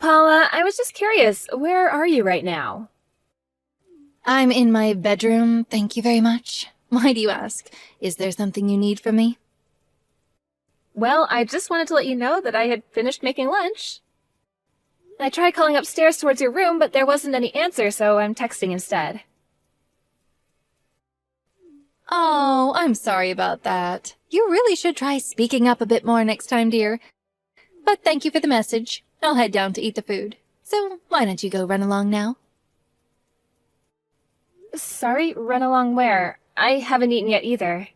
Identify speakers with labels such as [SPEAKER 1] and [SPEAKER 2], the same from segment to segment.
[SPEAKER 1] Paula, I was just curious, where are you right now?
[SPEAKER 2] I'm in my bedroom, thank you very much. Why do you ask? Is there something you need from me?
[SPEAKER 1] Well, I just wanted to let you know that I had finished making lunch. I tried calling upstairs towards your room, but there wasn't any answer, so I'm texting instead.
[SPEAKER 2] Oh, I'm sorry about that. You really should try speaking up a bit more next time, dear. But thank you for the message. I'll head down to eat the food. So why don't you go run along now?
[SPEAKER 1] Sorry, run along where? I haven't eaten yet either.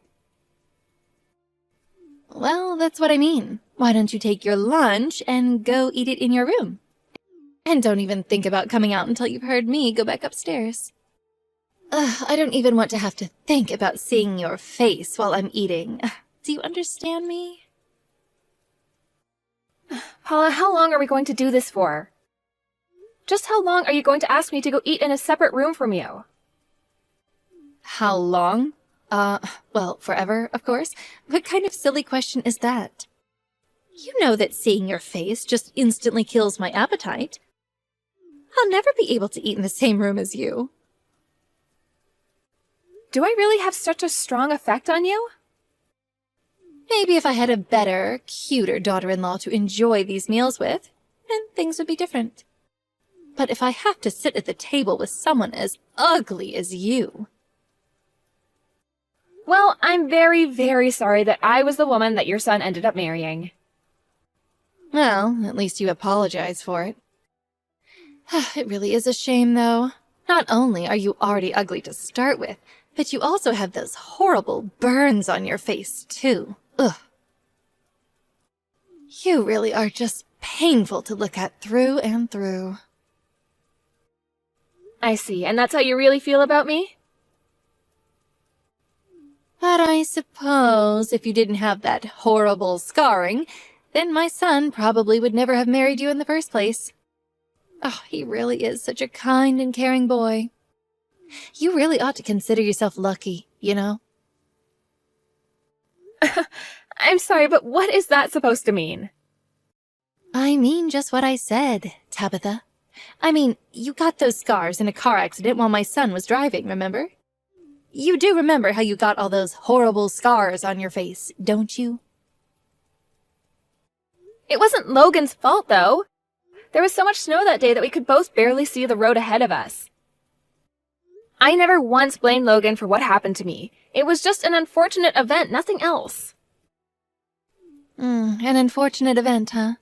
[SPEAKER 2] Well, that's what I mean. Why don't you take your lunch and go eat it in your room? And don't even think about coming out until you've heard me go back upstairs. I don't even want to have to think about seeing your face while I'm eating. Do you understand me?
[SPEAKER 1] Paula, how long are we going to do this for? Just how long are you going to ask me to go eat in a separate room from you?
[SPEAKER 2] How long? Well, forever, of course. What kind of silly question is that? You know that seeing your face just instantly kills my appetite. I'll never be able to eat in the same room as you.
[SPEAKER 1] Do I really have such a strong effect on you?
[SPEAKER 2] Maybe if I had a better, cuter daughter-in-law to enjoy these meals with, then things would be different. But if I have to sit at the table with someone as ugly as you...
[SPEAKER 1] Well, I'm very, very sorry that I was the woman that your son ended up marrying.
[SPEAKER 2] Well, at least you apologize for it. It really is a shame, though. Not only are you already ugly to start with, but you also have those horrible burns on your face, too. Ugh. You really are just painful to look at through and through.
[SPEAKER 1] I see, and that's how you really feel about me?
[SPEAKER 2] But I suppose if you didn't have that horrible scarring, then my son probably would never have married you in the first place. Oh, he really is such a kind and caring boy. You really ought to consider yourself lucky, you know?
[SPEAKER 1] I'm sorry, but what is that supposed to mean?
[SPEAKER 2] I mean just what I said, Tabitha. I mean, you got those scars in a car accident while my son was driving, remember? You do remember how you got all those horrible scars on your face, don't you?
[SPEAKER 1] It wasn't Logan's fault, though. There was so much snow that day that we could both barely see the road ahead of us. I never once blamed Logan for what happened to me. It was just an unfortunate event, nothing else.
[SPEAKER 2] An unfortunate event, huh?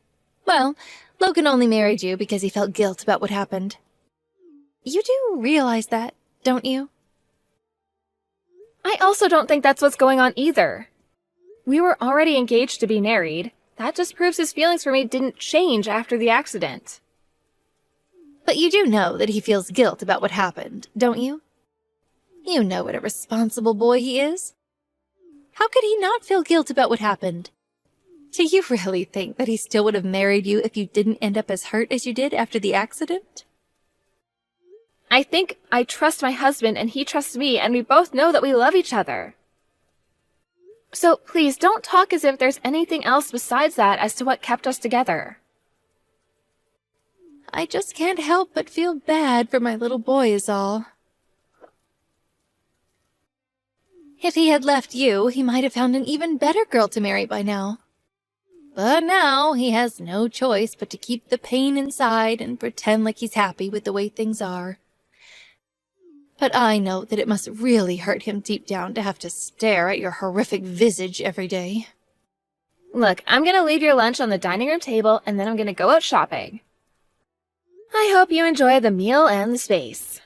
[SPEAKER 2] Well, Logan only married you because he felt guilt about what happened. You do realize that, don't you?
[SPEAKER 1] I also don't think that's what's going on either. We were already engaged to be married. That just proves his feelings for me didn't change after the accident.
[SPEAKER 2] But you do know that he feels guilt about what happened, don't you? You know what a responsible boy he is. How could he not feel guilt about what happened? Do you really think that he still would have married you if you didn't end up as hurt as you did after the accident?
[SPEAKER 1] I think I trust my husband and he trusts me, and we both know that we love each other. So please don't talk as if there's anything else besides that as to what kept us together.
[SPEAKER 2] I just can't help but feel bad for my little boy is all. If he had left you, he might have found an even better girl to marry by now. But now he has no choice but to keep the pain inside and pretend like he's happy with the way things are. But I know that it must really hurt him deep down to have to stare at your horrific visage every day.
[SPEAKER 1] Look, I'm gonna leave your lunch on the dining room table and then I'm gonna go out shopping. I hope you enjoy the meal and the space.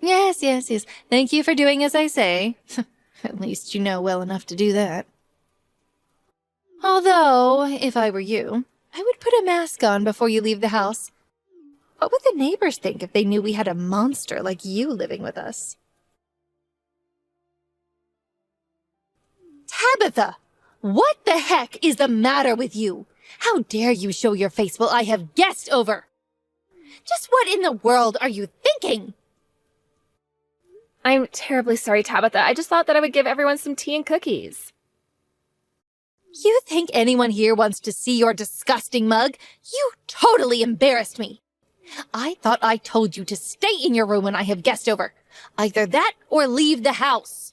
[SPEAKER 2] Yes. Thank you for doing as I say. At least you know well enough to do that. Although, if I were you, I would put a mask on before you leave the house. What would the neighbors think if they knew we had a monster like you living with us? Tabitha! What the heck is the matter with you? How dare you show your face while I have guests over? Just what in the world are you thinking?
[SPEAKER 1] I'm terribly sorry, Tabitha. I just thought that I would give everyone some tea and cookies.
[SPEAKER 2] You think anyone here wants to see your disgusting mug? You totally embarrassed me. I thought I told you to stay in your room when I have guests over. Either that or leave the house.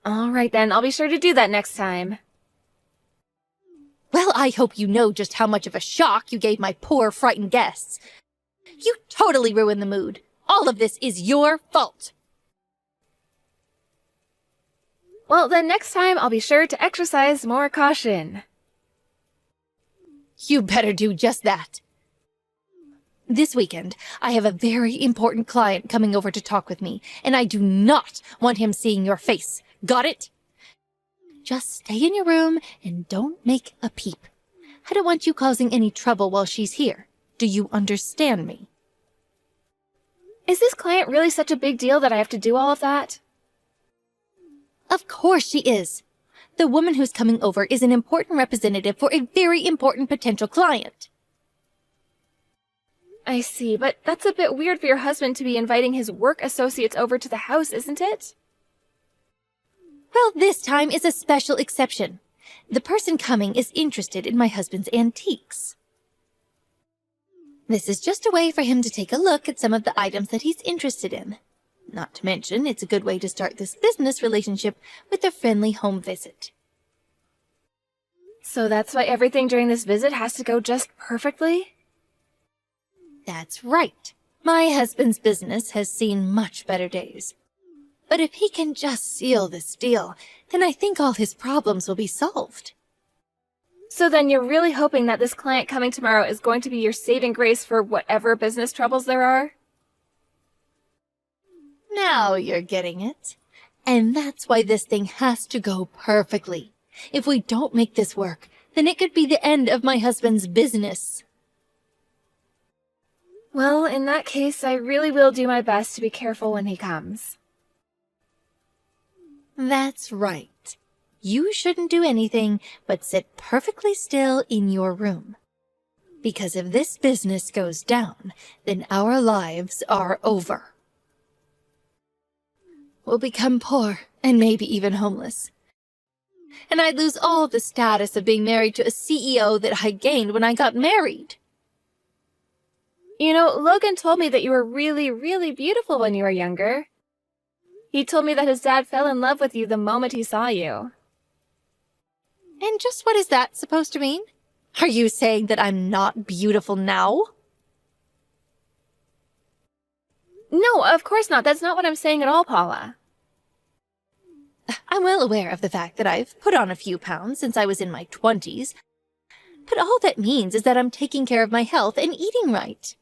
[SPEAKER 1] All right then, I'll be sure to do that next time.
[SPEAKER 2] Well, I hope you know just how much of a shock you gave my poor, frightened guests. You totally ruined the mood. All of this is your fault.
[SPEAKER 1] Well, then next time I'll be sure to exercise more caution.
[SPEAKER 2] You better do just that. This weekend, I have a very important client coming over to talk with me, and I do not want him seeing your face. Got it? Just stay in your room and don't make a peep. I don't want you causing any trouble while she's here. Do you understand me?
[SPEAKER 1] Is this client really such a big deal that I have to do all of that?
[SPEAKER 2] Of course she is. The woman who's coming over is an important representative for a very important potential client.
[SPEAKER 1] I see, but that's a bit weird for your husband to be inviting his work associates over to the house, isn't it?
[SPEAKER 2] Well, this time is a special exception. The person coming is interested in my husband's antiques. This is just a way for him to take a look at some of the items that he's interested in. Not to mention, it's a good way to start this business relationship with a friendly home visit.
[SPEAKER 1] So that's why everything during this visit has to go just perfectly?
[SPEAKER 2] That's right. My husband's business has seen much better days. But if he can just seal this deal, then I think all his problems will be solved.
[SPEAKER 1] So then you're really hoping that this client coming tomorrow is going to be your saving grace for whatever business troubles there are?
[SPEAKER 2] Now you're getting it. And that's why this thing has to go perfectly. If we don't make this work, then it could be the end of my husband's business.
[SPEAKER 1] Well, in that case, I really will do my best to be careful when he comes.
[SPEAKER 2] That's right. You shouldn't do anything but sit perfectly still in your room. Because if this business goes down, then our lives are over. We'll become poor and maybe even homeless. And I'd lose all the status of being married to a CEO that I gained when I got married.
[SPEAKER 1] You know, Logan told me that you were really, really beautiful when you were younger. He told me that his dad fell in love with you the moment he saw you.
[SPEAKER 2] And just what is that supposed to mean? Are you saying that I'm not beautiful now?
[SPEAKER 1] No, of course not. That's not what I'm saying at all, Paula.
[SPEAKER 2] I'm well aware of the fact that I've put on a few pounds since I was in my 20s. But all that means is that I'm taking care of my health and eating right.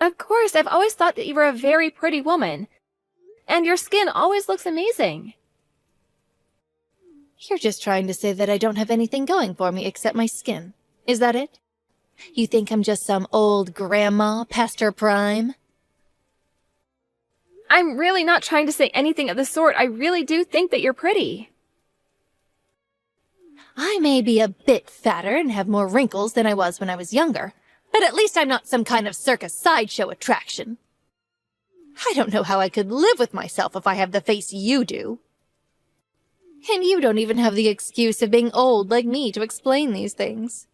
[SPEAKER 1] Of course, I've always thought that you were a very pretty woman. And your skin always looks amazing.
[SPEAKER 2] You're just trying to say that I don't have anything going for me except my skin. Is that it? You think I'm just some old grandma past her prime?
[SPEAKER 1] I'm really not trying to say anything of the sort. I really do think that you're pretty.
[SPEAKER 2] I may be a bit fatter and have more wrinkles than I was when I was younger, but at least I'm not some kind of circus sideshow attraction. I don't know how I could live with myself if I have the face you do. And you don't even have the excuse of being old like me to explain these things.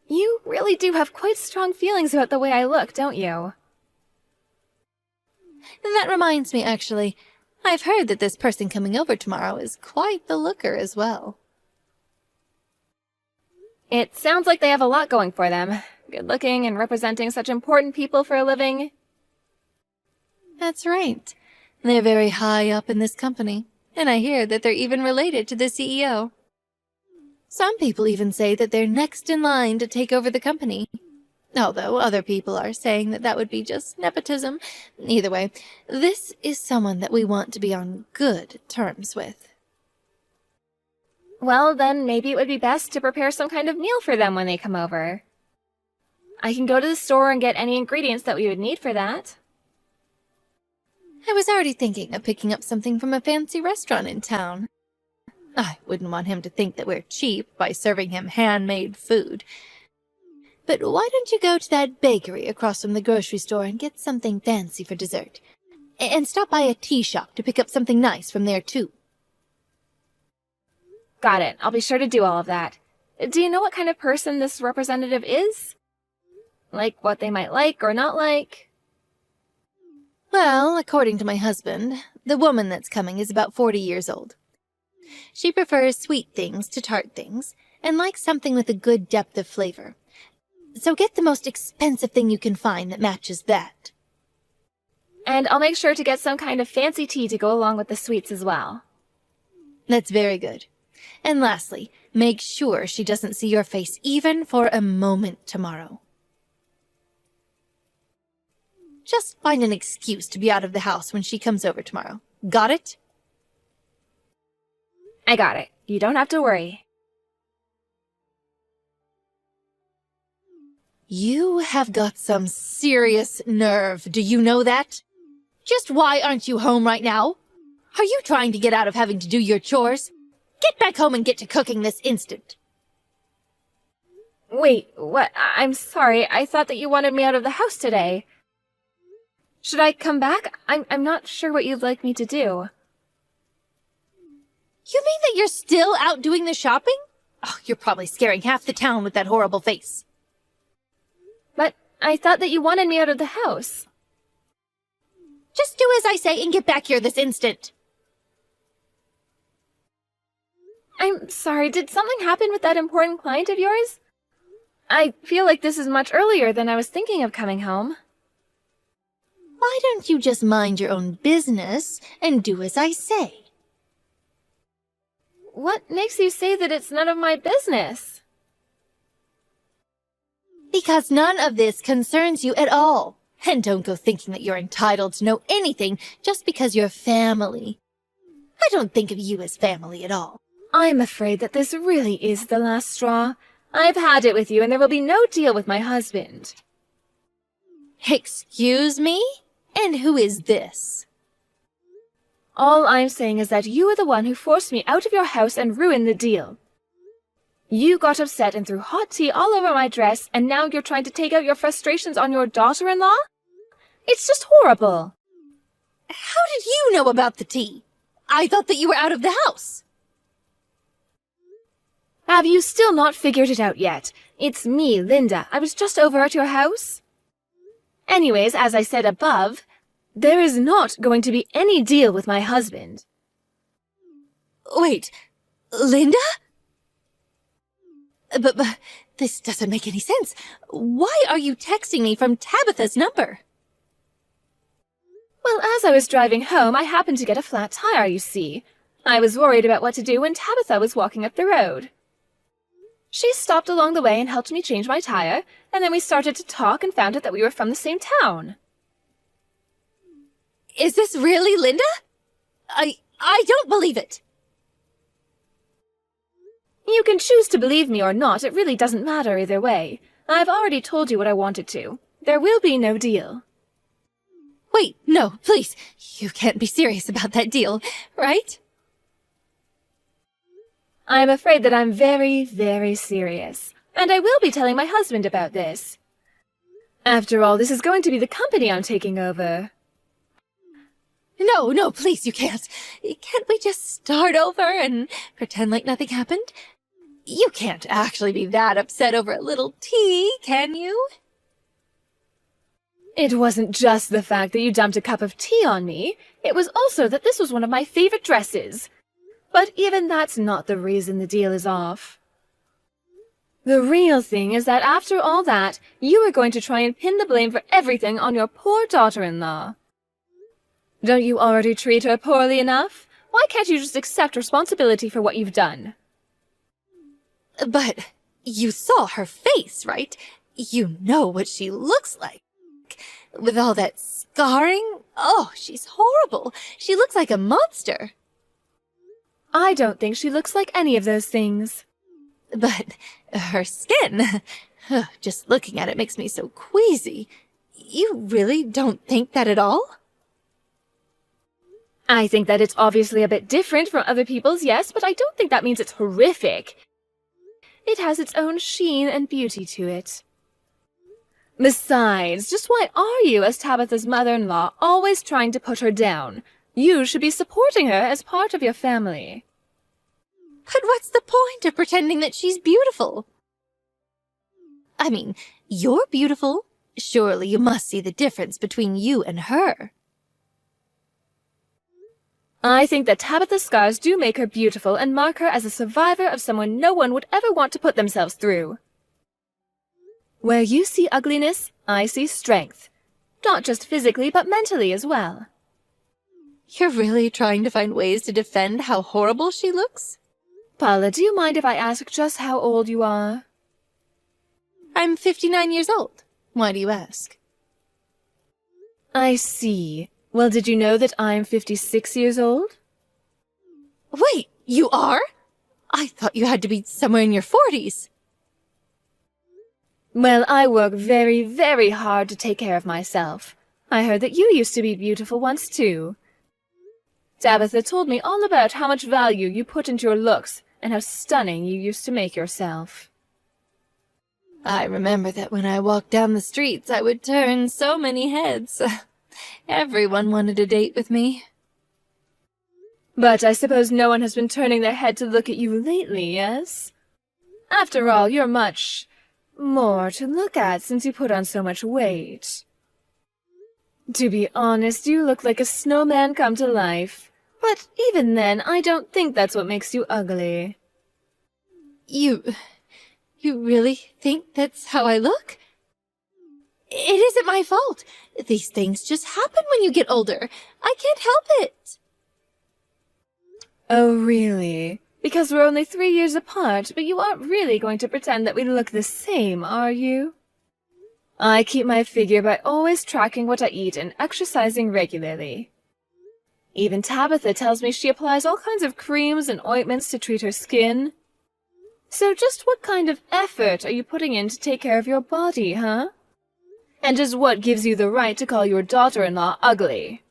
[SPEAKER 1] You really do have quite strong feelings about the way I look, don't you?
[SPEAKER 2] That reminds me, actually. I've heard that this person coming over tomorrow is quite the looker as well.
[SPEAKER 1] It sounds like they have a lot going for them. Good looking and representing such important people for a living.
[SPEAKER 2] That's right. They're very high up in this company, and I hear that they're even related to the CEO. Some people even say that they're next in line to take over the company. Although other people are saying that that would be just nepotism. Either way, this is someone that we want to be on good terms with.
[SPEAKER 1] Well, then maybe it would be best to prepare some kind of meal for them when they come over. I can go to the store and get any ingredients that we would need for that.
[SPEAKER 2] I was already thinking of picking up something from a fancy restaurant in town. I wouldn't want him to think that we're cheap by serving him handmade food. But why don't you go to that bakery across from the grocery store and get something fancy for dessert? And stop by a tea shop to pick up something nice from there, too.
[SPEAKER 1] Got it. I'll be sure to do all of that. Do you know what kind of person this representative is? Like what they might like or not like?
[SPEAKER 2] Well, according to my husband, the woman that's coming is about 40 years old. She prefers sweet things to tart things, and likes something with a good depth of flavor. So get the most expensive thing you can find that matches that.
[SPEAKER 1] And I'll make sure to get some kind of fancy tea to go along with the sweets as well.
[SPEAKER 2] That's very good. And lastly, make sure she doesn't see your face even for a moment tomorrow. Just find an excuse to be out of the house when she comes over tomorrow. Got it?
[SPEAKER 1] I got it. You don't have to worry.
[SPEAKER 2] You have got some serious nerve, do you know that? Just why aren't you home right now? Are you trying to get out of having to do your chores? Get back home and get to cooking this instant.
[SPEAKER 1] Wait, what? I'm sorry. I thought that you wanted me out of the house today. Should I come back? I'm not sure what you'd like me to do.
[SPEAKER 2] You mean that you're still out doing the shopping? Oh, you're probably scaring half the town with that horrible face.
[SPEAKER 1] But I thought that you wanted me out of the house.
[SPEAKER 2] Just do as I say and get back here this instant.
[SPEAKER 1] I'm sorry, did something happen with that important client of yours? I feel like this is much earlier than I was thinking of coming home.
[SPEAKER 2] Why don't you just mind your own business and do as I say?
[SPEAKER 1] What makes you say that it's none of my business?
[SPEAKER 2] Because none of this concerns you at all. And don't go thinking that you're entitled to know anything just because you're family. I don't think of you as family at all.
[SPEAKER 1] I'm afraid that this really is the last straw. I've had it with you, and there will be no deal with my husband.
[SPEAKER 2] Excuse me? And who is this?
[SPEAKER 1] All I'm saying is that you are the one who forced me out of your house and ruined the deal. You got upset and threw hot tea all over my dress, and now you're trying to take out your frustrations on your daughter-in-law? It's just horrible.
[SPEAKER 2] How did you know about the tea? I thought that you were out of the house.
[SPEAKER 1] Have you still not figured it out yet? It's me, Linda. I was just over at your house. Anyways, as I said above, there is not going to be any deal with my husband.
[SPEAKER 2] Wait, Linda? But this doesn't make any sense. Why are you texting me from Tabitha's number?
[SPEAKER 1] Well, as I was driving home, I happened to get a flat tire, you see. I was worried about what to do when Tabitha was walking up the road. She stopped along the way and helped me change my tire, and then we started to talk and found out that we were from the same town.
[SPEAKER 2] Is this really Linda? I don't believe it.
[SPEAKER 1] You can choose to believe me or not. It really doesn't matter either way. I've already told you what I wanted to. There will be no deal.
[SPEAKER 2] Wait, no, please. You can't be serious about that deal, right?
[SPEAKER 1] I'm afraid that I'm very, very serious. And I will be telling my husband about this. After all, this is going to be the company I'm taking over.
[SPEAKER 2] No, please, you can't. Can't we just start over and pretend like nothing happened? You can't actually be that upset over a little tea, can you?
[SPEAKER 1] It wasn't just the fact that you dumped a cup of tea on me. It was also that this was one of my favorite dresses. But even that's not the reason the deal is off. The real thing is that after all that, you are going to try and pin the blame for everything on your poor daughter-in-law. Don't you already treat her poorly enough? Why can't you just accept responsibility for what you've done?
[SPEAKER 2] But you saw her face, right? You know what she looks like. With all that scarring? Oh, she's horrible. She looks like a monster.
[SPEAKER 1] I don't think she looks like any of those things.
[SPEAKER 2] But her skin, just looking at it makes me so queasy. You really don't think that at all?
[SPEAKER 1] I think that it's obviously a bit different from other people's, yes, but I don't think that means it's horrific. It has its own sheen and beauty to it. Besides, just why are you, as Tabitha's mother-in-law, always trying to put her down? You should be supporting her as part of your family.
[SPEAKER 2] But what's the point of pretending that she's beautiful? I mean, you're beautiful. Surely you must see the difference between you and her.
[SPEAKER 1] I think that Tabitha's scars do make her beautiful and mark her as a survivor of someone no one would ever want to put themselves through. Where you see ugliness, I see strength. Not just physically, but mentally as well.
[SPEAKER 2] You're really trying to find ways to defend how horrible she looks?
[SPEAKER 1] Paula, do you mind if I ask just how old you are?
[SPEAKER 2] I'm 59 years old. Why do you ask?
[SPEAKER 1] I see. Well, did you know that I'm 56 years old?
[SPEAKER 2] Wait, you are? I thought you had to be somewhere in your 40s.
[SPEAKER 1] Well, I work very, very hard to take care of myself. I heard that you used to be beautiful once, too. Tabitha told me all about how much value you put into your looks and how stunning you used to make yourself.
[SPEAKER 2] I remember that when I walked down the streets, I would turn so many heads. Everyone wanted a date with me.
[SPEAKER 1] But I suppose no one has been turning their head to look at you lately, yes? After all, you're much more to look at since you put on so much weight. To be honest, you look like a snowman come to life. But even then, I don't think that's what makes you ugly.
[SPEAKER 2] You really think that's how I look? It isn't my fault. These things just happen when you get older. I can't help it.
[SPEAKER 1] Oh, really? Because we're only 3 years apart, but you aren't really going to pretend that we look the same, are you? I keep my figure by always tracking what I eat and exercising regularly. Even Tabitha tells me she applies all kinds of creams and ointments to treat her skin. So just what kind of effort are you putting in to take care of your body, huh? And just what gives you the right to call your daughter-in-law ugly?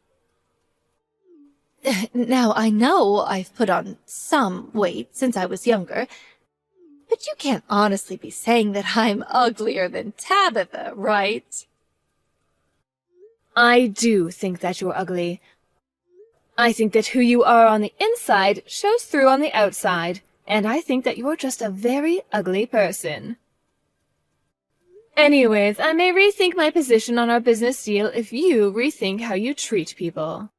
[SPEAKER 2] Now, I know I've put on some weight since I was younger, but you can't honestly be saying that I'm uglier than Tabitha, right?
[SPEAKER 1] I do think that you're ugly. I think that who you are on the inside shows through on the outside, and I think that you're just a very ugly person. Anyways, I may rethink my position on our business deal if you rethink how you treat people.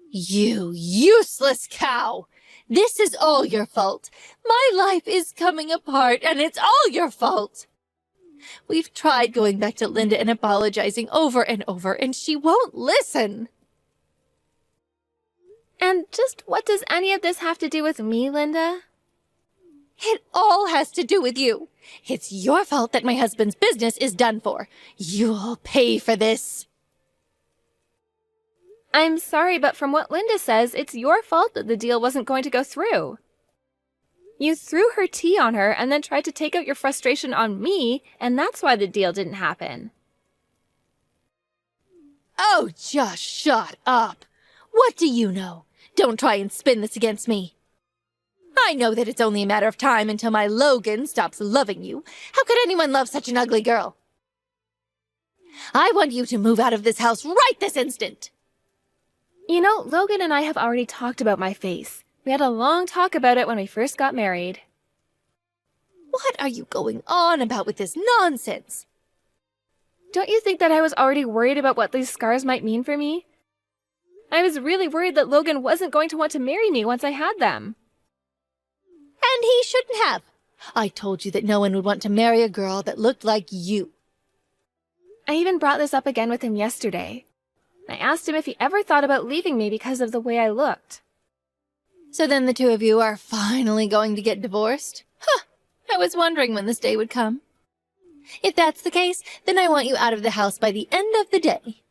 [SPEAKER 2] You useless cow! This is all your fault. My life is coming apart, and it's all your fault. We've tried going back to Linda and apologizing over and over, and she won't listen.
[SPEAKER 1] And just what does any of this have to do with me, Linda?
[SPEAKER 2] It all has to do with you. It's your fault that my husband's business is done for. You'll pay for this.
[SPEAKER 1] I'm sorry, but from what Linda says, it's your fault that the deal wasn't going to go through. You threw her tea on her and then tried to take out your frustration on me, and that's why the deal didn't happen.
[SPEAKER 2] Oh, just shut up. What do you know? Don't try and spin this against me. I know that it's only a matter of time until my Logan stops loving you. How could anyone love such an ugly girl? I want you to move out of this house right this instant.
[SPEAKER 1] You know, Logan and I have already talked about my face. We had a long talk about it when we first got married.
[SPEAKER 2] What are you going on about with this nonsense?
[SPEAKER 1] Don't you think that I was already worried about what these scars might mean for me? I was really worried that Logan wasn't going to want to marry me once I had them.
[SPEAKER 2] And he shouldn't have. I told you that no one would want to marry a girl that looked like you.
[SPEAKER 1] I even brought this up again with him yesterday. I asked him if he ever thought about leaving me because of the way I looked.
[SPEAKER 2] So then the two of you are finally going to get divorced? Huh, I was wondering when this day would come. If that's the case, then I want you out of the house by the end of the day.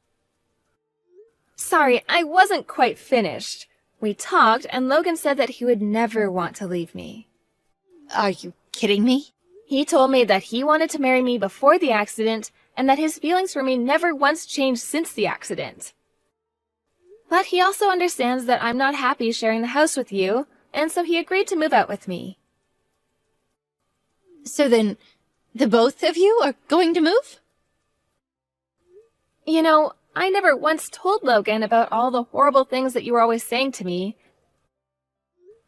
[SPEAKER 1] Sorry, I wasn't quite finished. We talked, and Logan said that he would never want to leave me.
[SPEAKER 2] Are you kidding me?
[SPEAKER 1] He told me that he wanted to marry me before the accident, and that his feelings for me never once changed since the accident. But he also understands that I'm not happy sharing the house with you, and so he agreed to move out with me.
[SPEAKER 2] So then, the both of you are going to move?
[SPEAKER 1] You know, I never once told Logan about all the horrible things that you were always saying to me.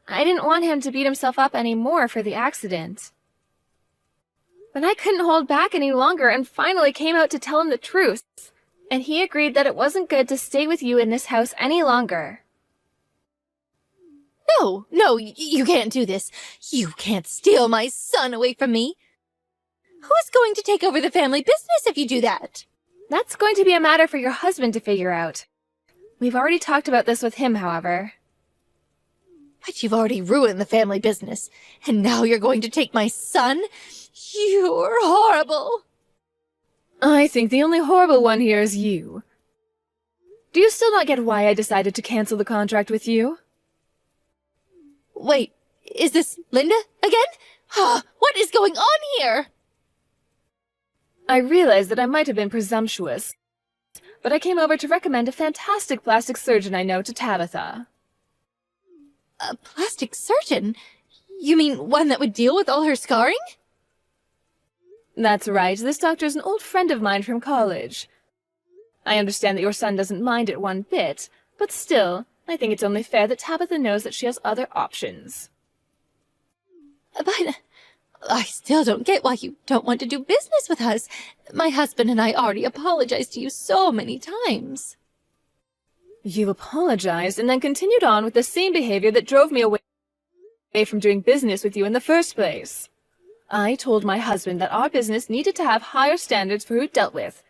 [SPEAKER 1] I didn't want him to beat himself up anymore for the accident. But I couldn't hold back any longer and finally came out to tell him the truth. And he agreed that it wasn't good to stay with you in this house any longer.
[SPEAKER 2] No, you can't do this. You can't steal my son away from me. Who's going to take over the family business if you do that?
[SPEAKER 1] That's going to be a matter for your husband to figure out. We've already talked about this with him, however.
[SPEAKER 2] But you've already ruined the family business, and now you're going to take my son? You're horrible.
[SPEAKER 1] I think the only horrible one here is you. Do you still not get why I decided to cancel the contract with you?
[SPEAKER 2] Wait, is this Linda again? What is going on here?
[SPEAKER 1] I realized that I might have been presumptuous, but I came over to recommend a fantastic plastic surgeon I know to Tabitha.
[SPEAKER 2] A plastic surgeon? You mean one that would deal with all her scarring?
[SPEAKER 1] That's right, this doctor's an old friend of mine from college. I understand that your son doesn't mind it one bit, but still, I think it's only fair that Tabitha knows that she has other options.
[SPEAKER 2] But I still don't get why you don't want to do business with us. My husband and I already apologized to you so many times.
[SPEAKER 1] You apologized and then continued on with the same behavior that drove me away from doing business with you in the first place. I told my husband that our business needed to have higher standards for who it dealt with,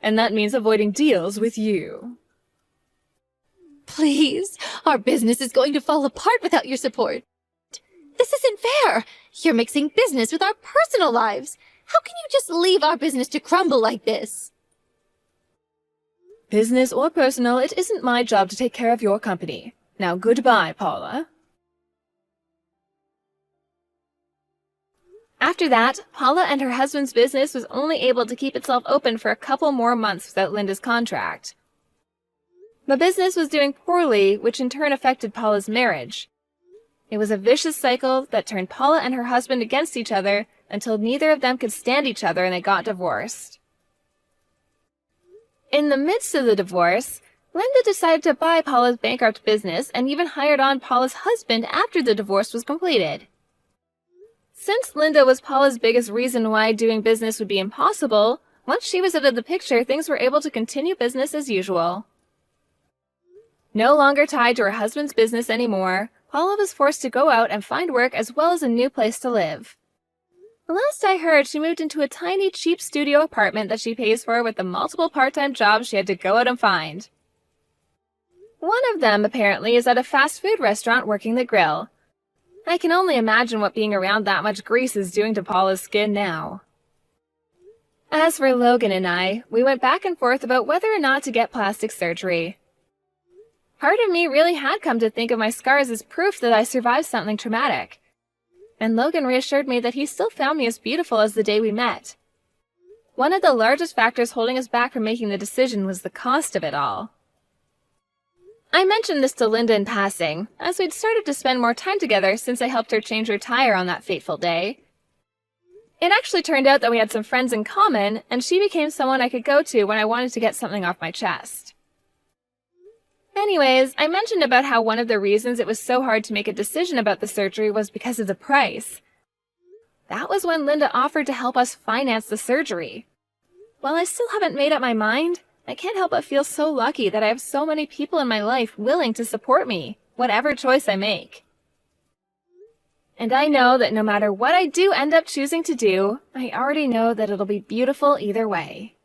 [SPEAKER 1] and that means avoiding deals with you.
[SPEAKER 2] Please, our business is going to fall apart without your support. This isn't fair. You're mixing business with our personal lives. How can you just leave our business to crumble like this?
[SPEAKER 1] Business or personal, it isn't my job to take care of your company. Now goodbye, Paula. After that, Paula and her husband's business was only able to keep itself open for a couple more months without Linda's contract. The business was doing poorly, which in turn affected Paula's marriage. It was a vicious cycle that turned Paula and her husband against each other until neither of them could stand each other and they got divorced. In the midst of the divorce, Linda decided to buy Paula's bankrupt business and even hired on Paula's husband after the divorce was completed. Since Linda was Paula's biggest reason why doing business would be impossible, once she was out of the picture, things were able to continue business as usual. No longer tied to her husband's business anymore, Paula was forced to go out and find work as well as a new place to live. The last I heard, she moved into a tiny, cheap studio apartment that she pays for with the multiple part-time jobs she had to go out and find. One of them, apparently, is at a fast food restaurant working the grill. I can only imagine what being around that much grease is doing to Paula's skin now. As for Logan and I, we went back and forth about whether or not to get plastic surgery. Part of me really had come to think of my scars as proof that I survived something traumatic. And Logan reassured me that he still found me as beautiful as the day we met. One of the largest factors holding us back from making the decision was the cost of it all. I mentioned this to Linda in passing, as we'd started to spend more time together since I helped her change her tire on that fateful day. It actually turned out that we had some friends in common, and she became someone I could go to when I wanted to get something off my chest. Anyways, I mentioned about how one of the reasons it was so hard to make a decision about the surgery was because of the price. That was when Linda offered to help us finance the surgery. While I still haven't made up my mind, I can't help but feel so lucky that I have so many people in my life willing to support me, whatever choice I make. And I know that no matter what I do end up choosing to do, I already know that it'll be beautiful either way.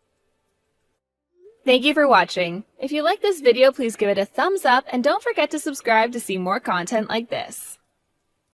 [SPEAKER 1] Thank you for watching. If you like this video, please give it a thumbs up and don't forget to subscribe to see more content like this.